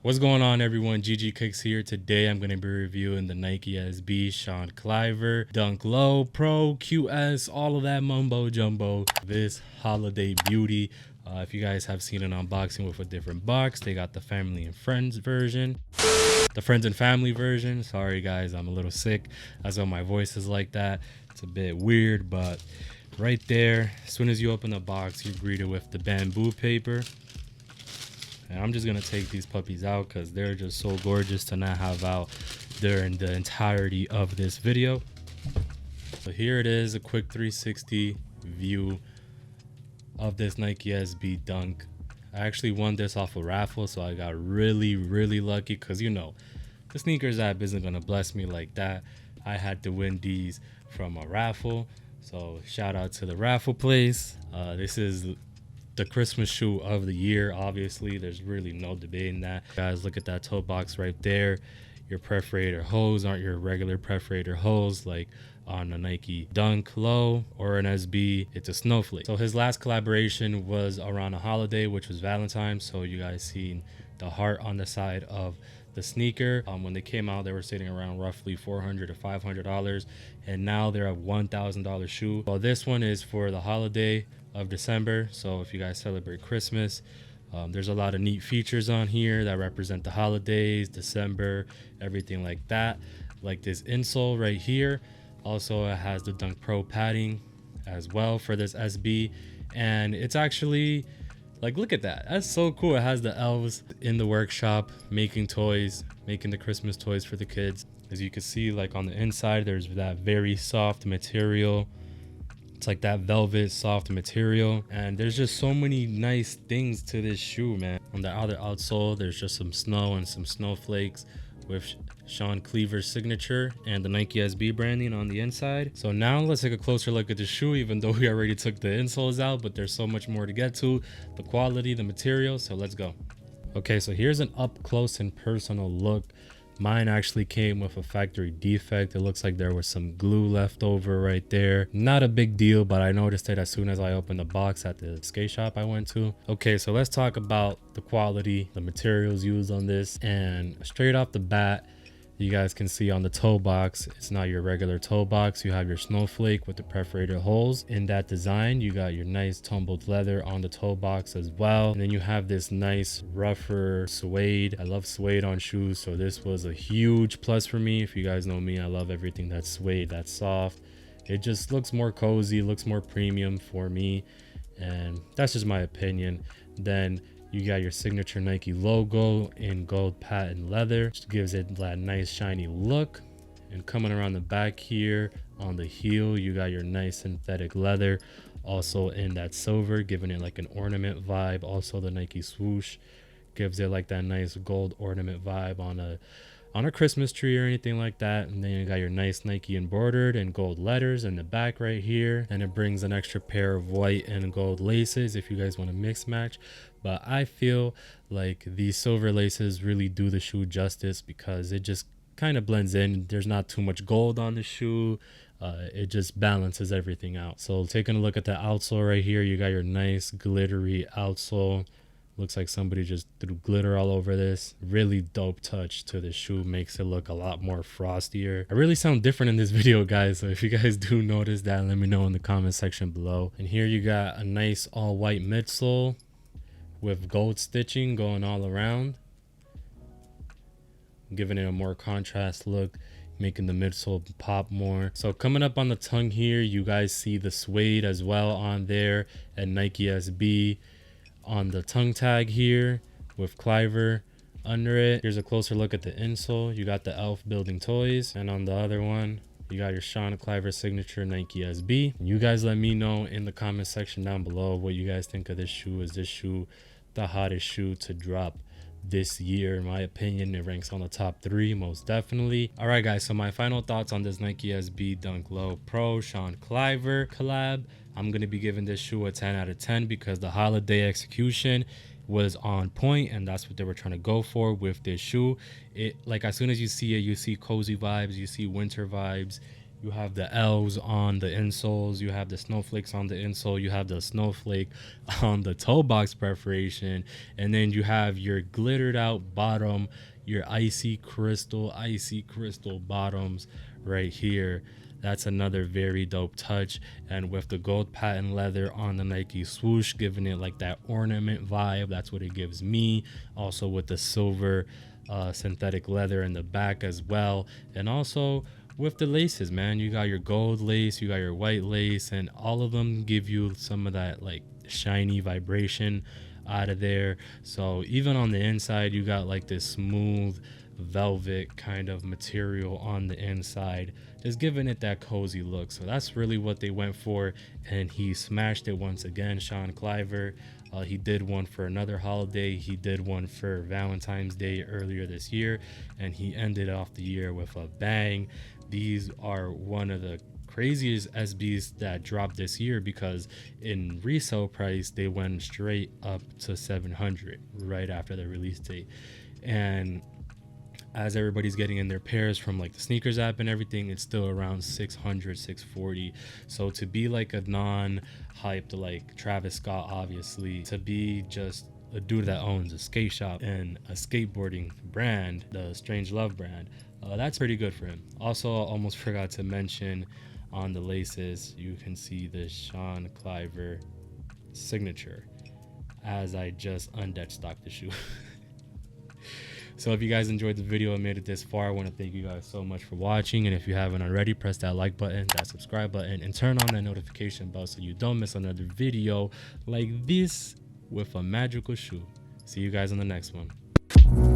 What's going on, everyone? ggkickzz here. Today I'm going to be reviewing the Nike SB Sean Cliver Dunk Low Pro QS, all of that mumbo jumbo. This holiday beauty. If you guys have seen an unboxing with a different box, they got the family and friends version, the friends and family version. Sorry guys, I'm a little sick. That's why my voice is like that. It's a bit weird, but right there, as soon as you open the box, you're greeted with the bamboo paper. And I'm just gonna take these puppies out because they're just so gorgeous to not have out during the entirety of this video. So here it is, a quick 360 view of this Nike SB Dunk. I actually won this off a raffle, so I got really lucky because, you know, the sneakers app isn't gonna bless me like that. I had to win these from a raffle, so shout out to the raffle place. This is the Christmas shoe of the year. Obviously, there's really no debating that. Guys, look at that toe box right there. Your perforator hose aren't your regular perforator hose like on a Nike Dunk Low or an SB. It's a snowflake. So his last collaboration was around a holiday, which was Valentine's. So you guys seen the heart on the side of the sneaker. When they came out, they were sitting around roughly $400 to $500, and now they're a $1,000 shoe. Well, this one is for the holiday of December, so if you guys celebrate Christmas, there's a lot of neat features on here that represent the holidays, December, everything like that. Like this insole right here. Also, it has the Dunk Pro padding as well for this SB, and it's actually, like, look at that. That's so cool. It has the elves in the workshop making toys, making the Christmas toys for the kids. As you can see, like on the inside, there's that very soft material. It's like that velvet soft material, and there's just so many nice things to this shoe, man. On the other outsole, there's just some snow and some snowflakes with Sean Cliver's signature and the Nike SB branding on the inside. So now let's take a closer look at the shoe, even though we already took the insoles out, but there's so much more to get to. The quality, the material, so let's go. Okay, so here's an up close and personal look. Mine actually came with a factory defect. It looks like there was some glue left over right there. Not a big deal, but I noticed it as soon as I opened the box at the skate shop I went to. Okay, so let's talk about the quality, the materials used on this. And straight off the bat, you guys can see on the toe box, it's not your regular toe box. You have your snowflake with the perforated holes. In that design, you got your nice tumbled leather on the toe box as well. And then you have this nice rougher suede. I love suede on shoes, so this was a huge plus for me. If you guys know me, I love everything that's suede, that's soft. It just looks more cozy, looks more premium for me, and that's just my opinion. Then you got your signature Nike logo in gold patent leather, which gives it that nice shiny look. And coming around the back here on the heel, you got your nice synthetic leather, also in that silver, giving it like an ornament vibe. Also the Nike swoosh gives it like that nice gold ornament vibe on a Christmas tree or anything like that. And then you got your nice Nike embroidered and gold letters in the back right here, and it brings an extra pair of white and gold laces if you guys want to mix match. But I feel like these silver laces really do the shoe justice because it just kind of blends in. There's not too much gold on the shoe. It just balances everything out. So taking a look at the outsole right here, you got your nice glittery outsole. Looks like somebody just threw glitter all over this. Really dope touch to the shoe, makes it look a lot more frostier. I really sound different in this video, guys, so if you guys do notice that, let me know in the comment section below. And here you got a nice all white midsole with gold stitching going all around, giving it a more contrast look, making the midsole pop more. So coming up on the tongue here, you guys see the suede as well on there, and Nike SB on the tongue tag here with Cliver under it. Here's a closer look at the insole. You got the elf building toys, and on the other one you got your Sean Cliver signature Nike SB. You guys let me know in the comment section down below what you guys think of this shoe. Is this shoe the hottest shoe to drop this year? In my opinion, it ranks on the top 3 most definitely. All right guys, so my final thoughts on this Nike SB Dunk Low Pro Sean Cliver collab. I'm gonna be giving this shoe a 10 out of 10 because the holiday execution was on point, and that's what they were trying to go for with this shoe. It, like, as soon as you see it, you see cozy vibes, you see winter vibes, You have the L's on the insoles, you have the snowflakes on the insole, you have the snowflake on the toe box perforation, and then you have your glittered out bottom, your icy crystal bottoms right here. That's another very dope touch. And with the gold patent leather on the Nike swoosh, giving it like that ornament vibe, that's what it gives me. Also with the silver synthetic leather in the back as well. And also with the laces, man, you got your gold lace, you got your white lace, and all of them give you some of that like shiny vibration out of there. So even on the inside, you got like this smooth velvet kind of material on the inside, just giving it that cozy look. So that's really what they went for, and he smashed it once again. Sean Cliver, he did one for another holiday, he did one for Valentine's Day earlier this year, and he ended off the year with a bang. These are one of the craziest SBs that dropped this year, because in resale price they went straight up to 700 right after the release date. And as everybody's getting in their pairs from like the sneakers app and everything, it's still around 600, 640. So to be like a non-hyped like Travis Scott, obviously, to be just a dude that owns a skate shop and a skateboarding brand, the Strange Love brand, that's pretty good for him. Also, I almost forgot to mention on the laces, you can see the Sean Cliver signature as I just undead stocked the shoe. So if you guys enjoyed the video and made it this far, I want to thank you guys so much for watching. And if you haven't already, press that like button, that subscribe button, and turn on that notification bell so you don't miss another video like this with a magical shoe. See you guys on the next one.